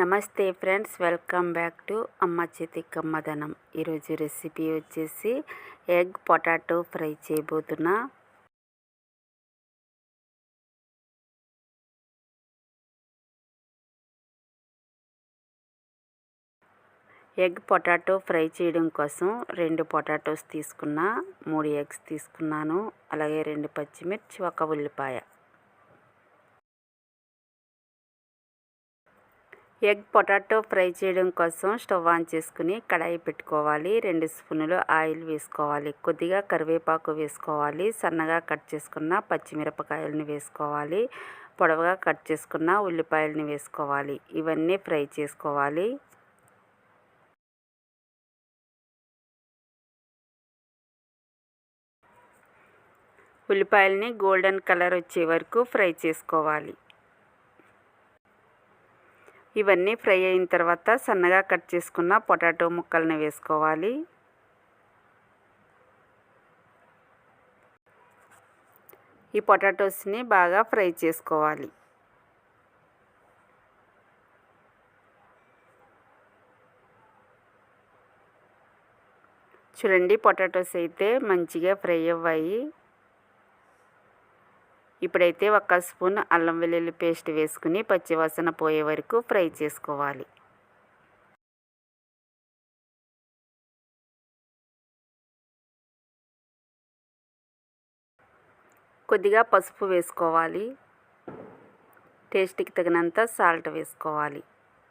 నమస్తే friends, welcome back to అమ్మ చేతి కమ్మదనం. ఈరోజు రెసిపీ వచ్చేసి ఎగ్ పొటాటో ఫ్రై చేయబోతున్నా. ఎగ్ పొటాటో ఫ్రై చేయడం కోసం 2 పొటాటోస్ తీసుకున్నా, 3 ఎగ్స్ తీసుకున్నాను, అలాగే 2 పచ్చిమిర్చి, 1 ఉల్లిపాయ. ఎగ్ పొటాటో ఫ్రై చేయడం కోసం స్టవ్ ఆన్ చేసుకుని కడాయి పెట్టుకోవాలి. 2 స్పూన్లు ఆయిల్ వేసుకోవాలి. కొద్దిగా కరివేపాకు వేసుకోవాలి. సన్నగా కట్ చేసుకున్న పచ్చిమిరపకాయలని వేసుకోవాలి. పొడవుగా కట్ చేసుకున్న ఉల్లిపాయలని వేసుకోవాలి. ఇవన్నీ ఫ్రై చేసుకోవాలి. ఉల్లిపాయలని గోల్డెన్ కలర్ వచ్చే వరకు ఫ్రై చేసుకోవాలి. ఇవన్నీ ఫ్రై అయిన తర్వాత సన్నగా కట్ చేసుకున్న పొటాటో ముక్కల్ని వేసుకోవాలి. ఈ పొటాటోస్ని బాగా ఫ్రై చేసుకోవాలి. చూడండి, పొటాటోస్ అయితే మంచిగా ఫ్రై అవ్వాయి. ఇప్పుడైతే 1 స్పూన్ అల్లం వెల్లుల్లి పేస్ట్ వేసుకుని పచ్చివాసన పోయే వరకు ఫ్రై చేసుకోవాలి. కొద్దిగా పసుపు వేసుకోవాలి. టేస్ట్కి తగినంత సాల్ట్ వేసుకోవాలి.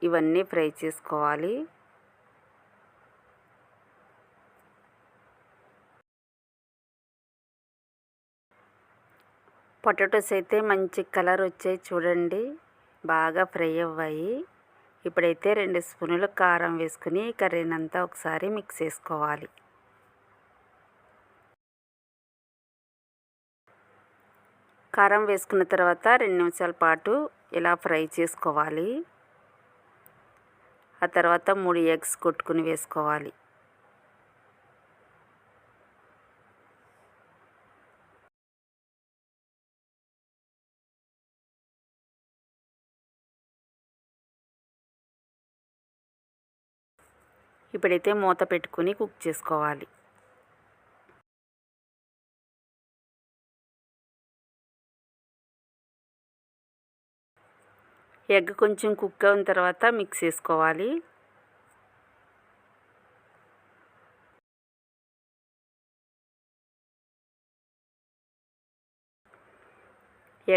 ఇవన్నీ ఫ్రై చేసుకోవాలి. పొటాటోస్ అయితే మంచి కలర్ వచ్చాయి. చూడండి, బాగా ఫ్రై అవ్వాయి. ఇప్పుడైతే 2 స్పూన్లు కారం వేసుకుని కర్రీనంతా ఒకసారి మిక్స్ చేసుకోవాలి. కారం వేసుకున్న తర్వాత 2 నిమిషాల పాటు ఇలా ఫ్రై చేసుకోవాలి. ఆ తర్వాత 3 ఎగ్స్ కొట్టుకుని వేసుకోవాలి. ఇప్పుడైతే మూత పెట్టుకుని కుక్ చేసుకోవాలి. ఎగ్ కొంచెం కుక్ అయిన తర్వాత మిక్స్ చేసుకోవాలి.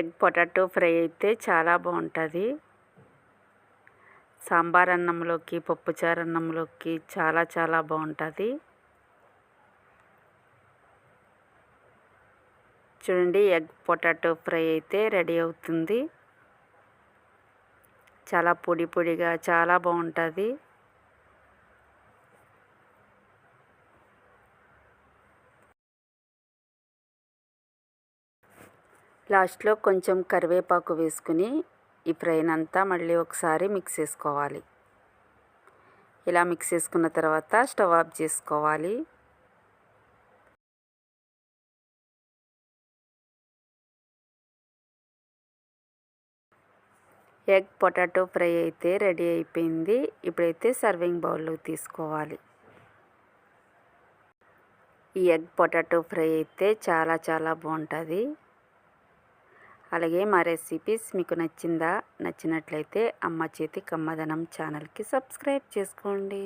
ఎగ్ పొటాటో ఫ్రై అయితే చాలా బాగుంటుంది. సాంబార్ అన్నంలోకి, పప్పుచారు అన్నంలోకి చాలా బాగుంటుంది. చూడండి, ఎగ్ పొటాటో ఫ్రై అయితే రెడీ అవుతుంది. చాలా పొడి పొడిగా చాలా బాగుంటుంది. లాస్ట్లో కొంచెం కరివేపాకు వేసుకుని ఈ ఫ్రైనంతా మళ్ళీ ఒకసారి మిక్స్ చేసుకోవాలి. ఇలా మిక్స్ చేసుకున్న తర్వాత స్టవ్ ఆఫ్ చేసుకోవాలి. ఎగ్ పొటాటో ఫ్రై అయితే రెడీ అయిపోయింది. ఇప్పుడైతే సర్వింగ్ బౌల్లో తీసుకోవాలి. ఈ ఎగ్ పొటాటో ఫ్రై అయితే చాలా బాగుంటుంది. అలాగే మా రెసిపీస్ మీకు నచ్చినట్లయితే అమ్మ చేతి కమ్మదనం ఛానల్కి సబ్స్క్రైబ్ చేసుకోండి.